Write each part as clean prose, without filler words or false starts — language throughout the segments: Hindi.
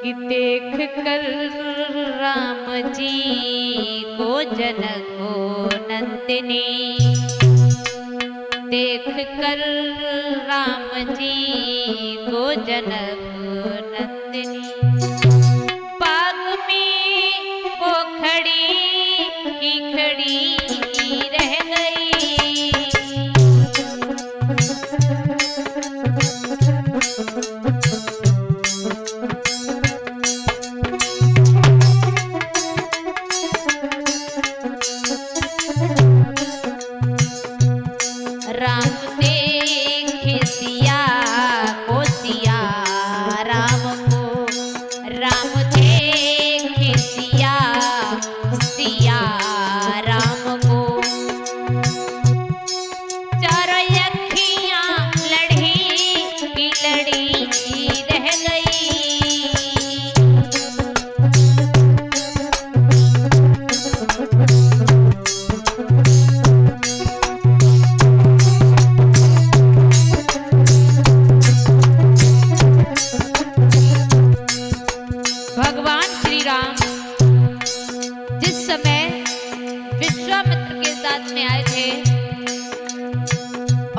कि देख कर राम जी को जनको नंदिनी, देख कर राम जी को जनक नंदिनी, बाग में वो खड़ी की खड़ी रह गई। राम देखे सिया को, सिया राम को, राम देखे सिया, सिया राम को, चारों अखियां लड़ी की लड़ी रह गई। भगवान श्री राम जिस समय विश्वामित्र के साथ में आए थे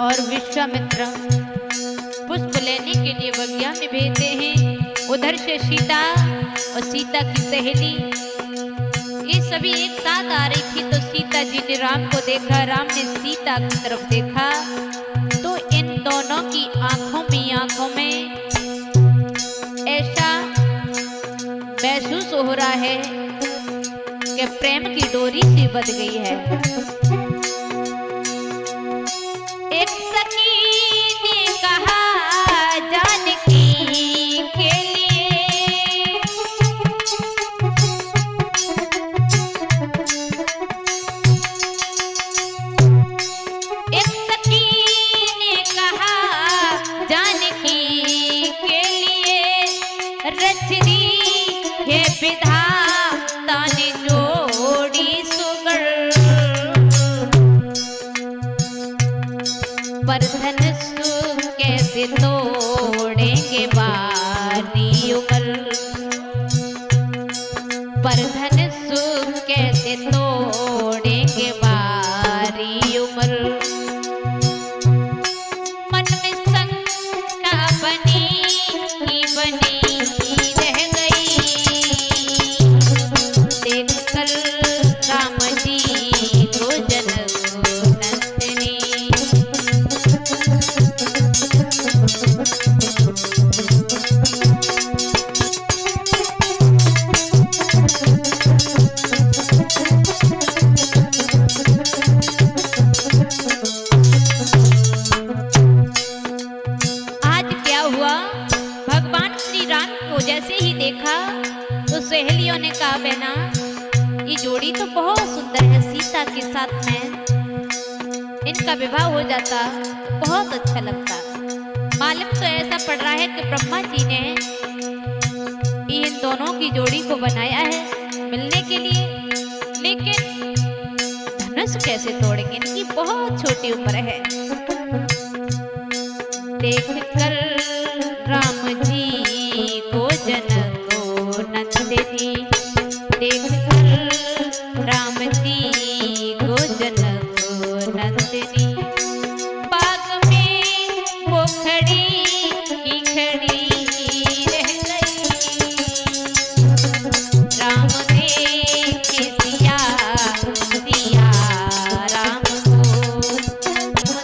और विश्वामित्र पुष्प लेने के लिए बगिया में भेजते हैं, उधर से सीता और सीता की सहेली ये सभी एक साथ आ रही थी। तो सीता जी ने राम को देखा, राम ने सीता की तरफ देखा, तो इन दोनों की आंखों में ऐसा महसूस हो रहा है कि प्रेम की डोरी सी बंध गई है। एक सखी ने कहा जानकी के लिए, एक सखी ने कहा जानकी के लिए, रच दी ये विधाता ने जोड़ी सुगढ़, पर धनुष कैसे तोड़ेंगे बारी उमर, पर धनुष कैसे तोड़ेंगे बारी उमर। मन में शंका बनी ही बनी रह गई, देख कर राम जी को जनक नंदिनी। आज क्या हुआ, भगवान श्री राम को जैसे ही देखा तो सहेलियों ने कहा बहना ये जोड़ी तो बहुत सुंदर है, सीता के साथ में इनका विवाह हो जाता तो बहुत अच्छा लगता। मालूम तो ऐसा पड़ रहा है कि ब्रह्मा जी ने इन दोनों की जोड़ी को बनाया है मिलने के लिए, लेकिन धनुष कैसे तोड़ेंगे, इनकी बहुत छोटी उम्र है। देख कर राम जी को जनको नंदिनी, देख कर राम जी को जनको नंदिनी, बाग में वो खड़ी की खड़ी रह गई। राम देखे सिया, सिया राम को,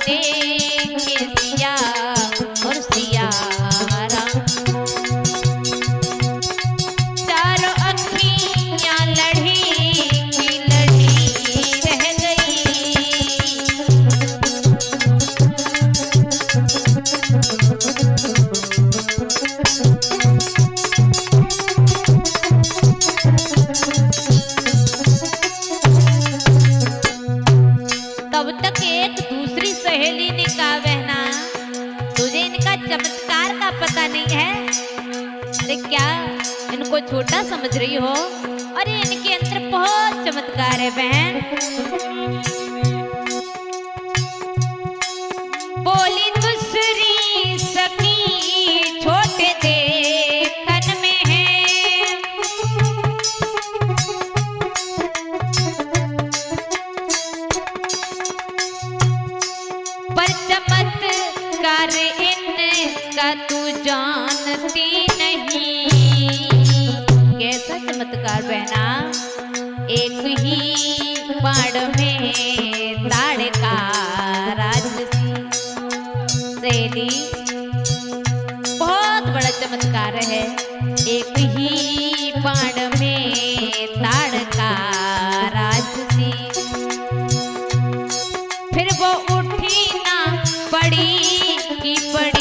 देखे सिया और सिया राम, चारों अखियां लड़ी की लड़ी रह गई। तब तक एक दूसरी सहेली ने कहा बहना तुझे इनका चमत्कार का पता नहीं है, अरे क्या इनको छोटा समझ रही हो, अरे इनके अंदर बहुत चमत्कार है बहन। बोली दूसरी सखी छोटे देखन में है, क्या तू जानती नहीं, कैसा चमत्कार बहना। एक ही बाण में ताड़ का राजसी। सहेली बहुत बड़ा चमत्कार है, एक ही बाण में ताड़ का राजसी। फिर वो उठी ना पड़ी की पड़ी